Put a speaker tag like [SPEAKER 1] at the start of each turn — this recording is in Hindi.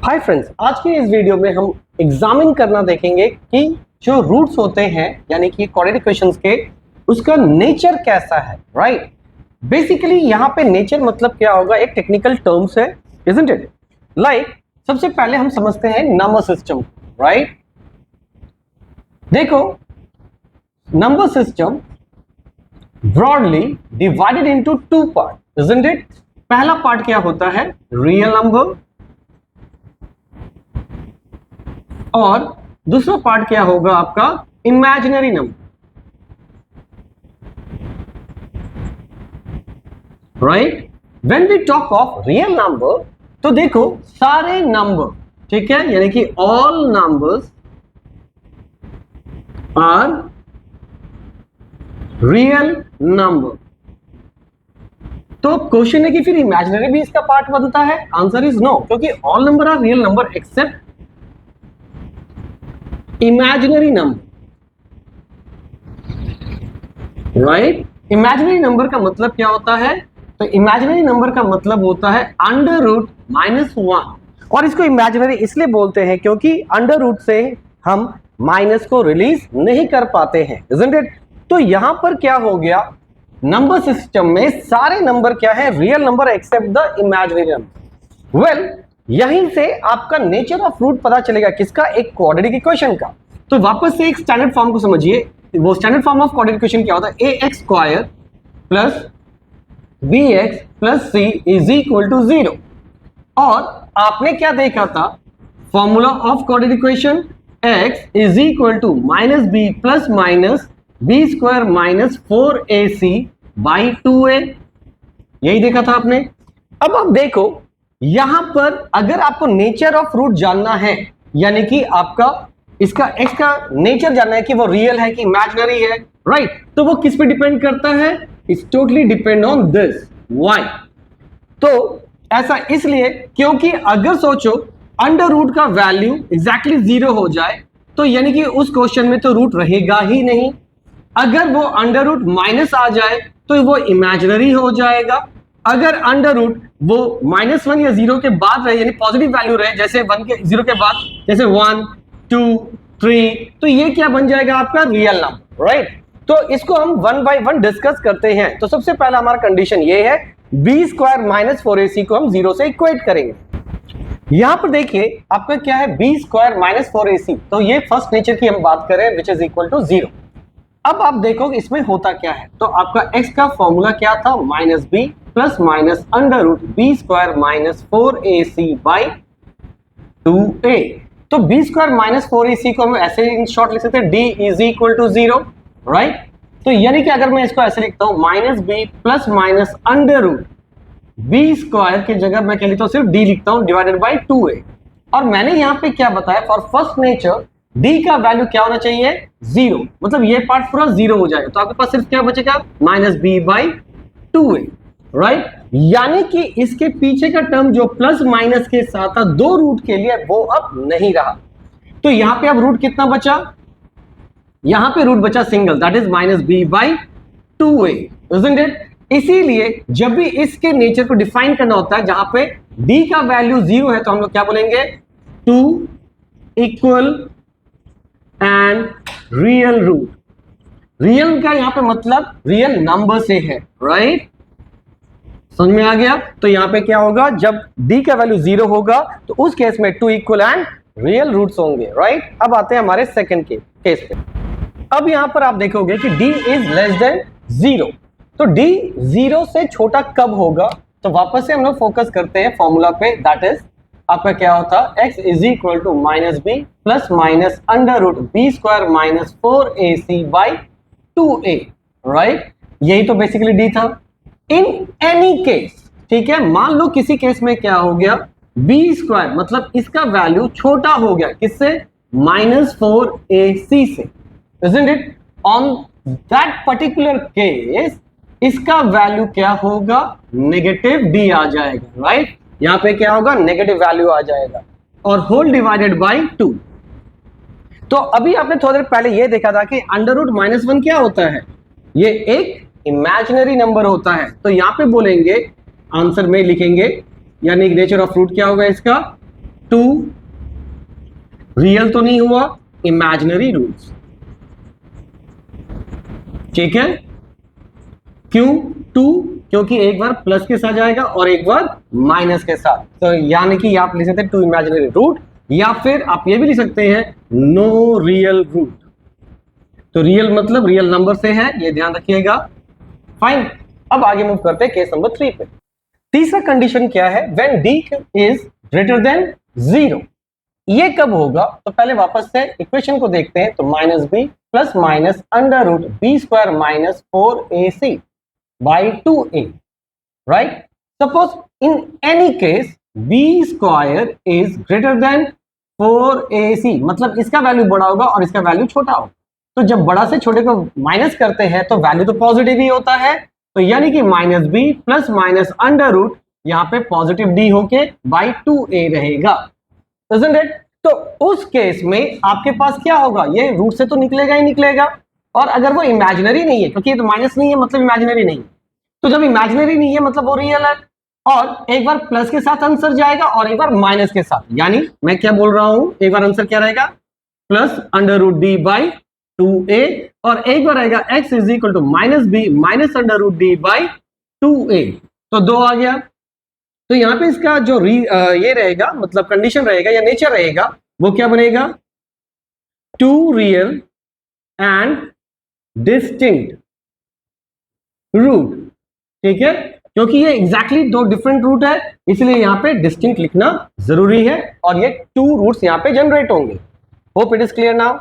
[SPEAKER 1] हाय फ्रेंड्स, आज के इस वीडियो में हम एग्जामिन करना देखेंगे कि जो रूट्स होते हैं यानी कि क्वाड्रेटिक इक्वेशंस के, उसका नेचर कैसा है। राइट, बेसिकली यहाँ पे नेचर मतलब क्या होगा, एक टेक्निकल टर्म्स है, इजंट इट। लाइक सबसे पहले हम समझते हैं नंबर सिस्टम। राइट, देखो number system broadly divided into two part, isn't it. पहला पार्ट क्या होता है, रियल नंबर, और दूसरा पार्ट क्या होगा आपका, imaginary number. Right, when we talk of real number तो देखो सारे नंबर, ठीक है, यानी कि all numbers are real number. तो क्वेश्चन है कि फिर इमेजिनरी भी इसका पार्ट बनता है। आंसर इज नो, क्योंकि all number are real number except imaginary number. Right, imaginary number का मतलब क्या होता है, तो इमेजिनरी नंबर का मतलब होता है अंडर रूट -1, और इसको इमेजिनरी इसलिए बोलते हैं क्योंकि अंडर रूट से हम माइनस को रिलीज नहीं कर पाते हैं, इजंट इट। तो यहां पर क्या हो गया, नंबर सिस्टम में सारे नंबर क्या है, real number accept the imaginary number. Well, यहीं से आपका नेचर ऑफ रूट पता चलेगा, किसका, एक क्वाड्रेटिक इक्वेशन का। तो वापस से एक स्टैंडर्ड फॉर्म को समझिए। वो standard form of quadratic equation क्या होता है, ax square plus bx plus c is equal to 0। और आपने क्या देखा था, formula of quadratic equation, x is equal to minus B plus minus B square minus 4ac by 2a, यही देखा था आपने। अब आप देखो यहां पर अगर आपको नेचर ऑफ रूट जानना है, यानी कि आपका इसका x का नेचर जानना है कि वो रियल है कि इमेजिनरी है, राइट, तो वो किस पे डिपेंड करता है, it's totally depend on this y। तो ऐसा इसलिए क्योंकि अगर सोचो अंडर रूट का वैल्यू एग्जैक्टली 0 हो जाए तो यानी कि उस क्वेश्चन में तो रूट रहेगा ही नहीं। अगर वो अंडर रूट माइनस आ जाए तो वो इमेजिनरी हो जाएगा। अगर अंडर रूट वो -1 या 0 के बाद रहे, यानी पॉजिटिव वैल्यू रहे, जैसे 1 के 0 के बाद, जैसे 1 2 3, तो ये क्या बन जाएगा आपका, रियल नंबर। राइट, तो इसको हम 1 बाय 1 डिस्कस करते हैं। तो सबसे पहला हमारा कंडीशन ये है, बी स्क्वायर माइनस 4ac को हम 0 से इक्वेट करेंगे। यहां पर देखिए आपका क्या है, बी स्क्वायर माइनस 4ac, तो ये फर्स्ट नेचर की हम बात करें विच इज इक्वल टू 0। अब आप देखो इसमें होता क्या है, तो आपका x का फॉर्मूला क्या था, minus B plus minus under root B square minus 4ac by 2a। तो बी स्क्वायर माइनस 4ac को हम ऐसे इन शॉर्ट लिख सकते हैं, d is equal to 0। Right, तो यानी कि अगर मैं इसको ऐसे लिखता हूं, minus B plus minus under root B square की जगह मैं क्या लिखता हूं, सिर्फ d लिखता हूं डिवाइडेड बाई 2a। और मैंने यहां पे क्या बताया, फॉर फर्स्ट नेचर d का वैल्यू क्या होना चाहिए, 0, मतलब ये पार्ट पूरा 0 हो जाएगा, तो आपके पास सिर्फ क्या बचेगा, minus B by 2a। Right, यानी कि इसके पीछे का टर्म जो प्लस माइनस के साथ था 2 रूट के लिए, वो अब नहीं रहा। तो यहां पे अब रूट कितना बचा, यहां पे रूट बचा single, that is minus B by 2a, isn't it. इसीलिए जब भी इसके नेचर को डिफाइन करना होता है, जहां पे d का वैल्यू 0 है, तो हम लोग क्या बोलेंगे, 2 equal and real root. Real का यहां पे मतलब रियल नंबर से है। राइट, समझ में आ गया। तो यहां पे क्या होगा, जब d का वैल्यू 0 होगा तो उस केस में 2 इक्वल एंड रियल रूट्स होंगे। राइट, अब आते हैं हमारे सेकंड केस पे। अब यहां पर आप देखोगे कि d इज लेस देन 0, तो d 0 से छोटा कब होगा, तो वापस से हम लोग फोकस करते हैं फॉर्मूला पे, दैट इज आपका क्या होता है, x is equal to minus B plus minus under root B square minus 4ac by 2a। Right, यही तो बेसिकली d था। इन एनी केस, ठीक है, मान लो किसी केस में क्या हो गया, बी स्क्वायर मतलब इसका वैल्यू छोटा हो गया, किससे, -4ac से, isn't it? On that particular case इसका वैल्यू क्या होगा, नेगेटिव d आ जाएगा। राइट, यहां पे क्या होगा, नेगेटिव वैल्यू आ जाएगा, और होल डिवाइडेड बाई 2। तो अभी आपने थोड़ी देर पहले ये देखा था कि अंडर रूट -1 क्या होता है, ये एक इमेजिनरी नंबर होता है। तो यहां पे बोलेंगे, आंसर में लिखेंगे, यानी नेचर ऑफ रूट क्या होगा इसका, टू रियल तो नहीं हुआ, इमेजिनरी रूट्स। ठीक है, क्यों टू? क्योंकि एक बार प्लस के साथ जाएगा और एक बार माइनस के साथ, तो यानी कि आप लिख सकते हैं टू इमेजिनरी रूट, या फिर आप ये भी लिख सकते हैं नो रियल रूट। तो रियल मतलब रियल नंबर से है, ये ध्यान रखिएगा। फाइन, अब आगे मूव करते हैं केस नंबर 3 पे। तीसरा कंडीशन क्या है? When d is greater then 0। ये कब होगा? तो पहले वापस से इक्वेशन को देखते हैं। तो minus B plus minus under root B square minus 4ac by 2a, right? Suppose in any case b square is greater than 4ac, मतलब इसका वैल्यू बड़ा होगा और इसका वैल्यू छोटा होगा। तो जब बड़ा से छोटे को माइनस करते हैं तो वैल्यू तो पॉजिटिव ही होता है, तो यानी कि minus B plus minus under root यहाँ पे पॉजिटिव डी होके बाई 2a रहेगा, isn't it? तो उस केस में आपके पास क्या होगा? ये रूट से तो निकलेगा ही निकलेगा, और अगर वो इमेजिनरी नहीं है, क्योंकि ये तो माइनस नहीं है मतलब इमेजिनरी नहीं है, तो जब इमेजिनरी नहीं है मतलब वो रियल है। और एक बार प्लस के साथ आंसर जाएगा और एक बार माइनस के साथ, यानी मैं क्या बोल रहा हूं, एक बार आंसर क्या रहेगा? Plus under root D by 2a, और एक बार आएगा x is equal to minus B minus under root D by 2a, तो 2 आ गया। तो यहाँ पे इसका जो ये रहेगा, मतलब कंडीशन रहेगा या नेचर रहेगा, वो क्या बनेगा? Two real and distinct root. ठीक है, क्योंकि ये एग्जैक्टली दो डिफरेंट रूट है, इसलिए यहाँ पे डिस्टिंक्ट लिखना जरूरी है, और ये टू रूट्स यहाँ पे जनरेट होंगे। Hope it is clear now.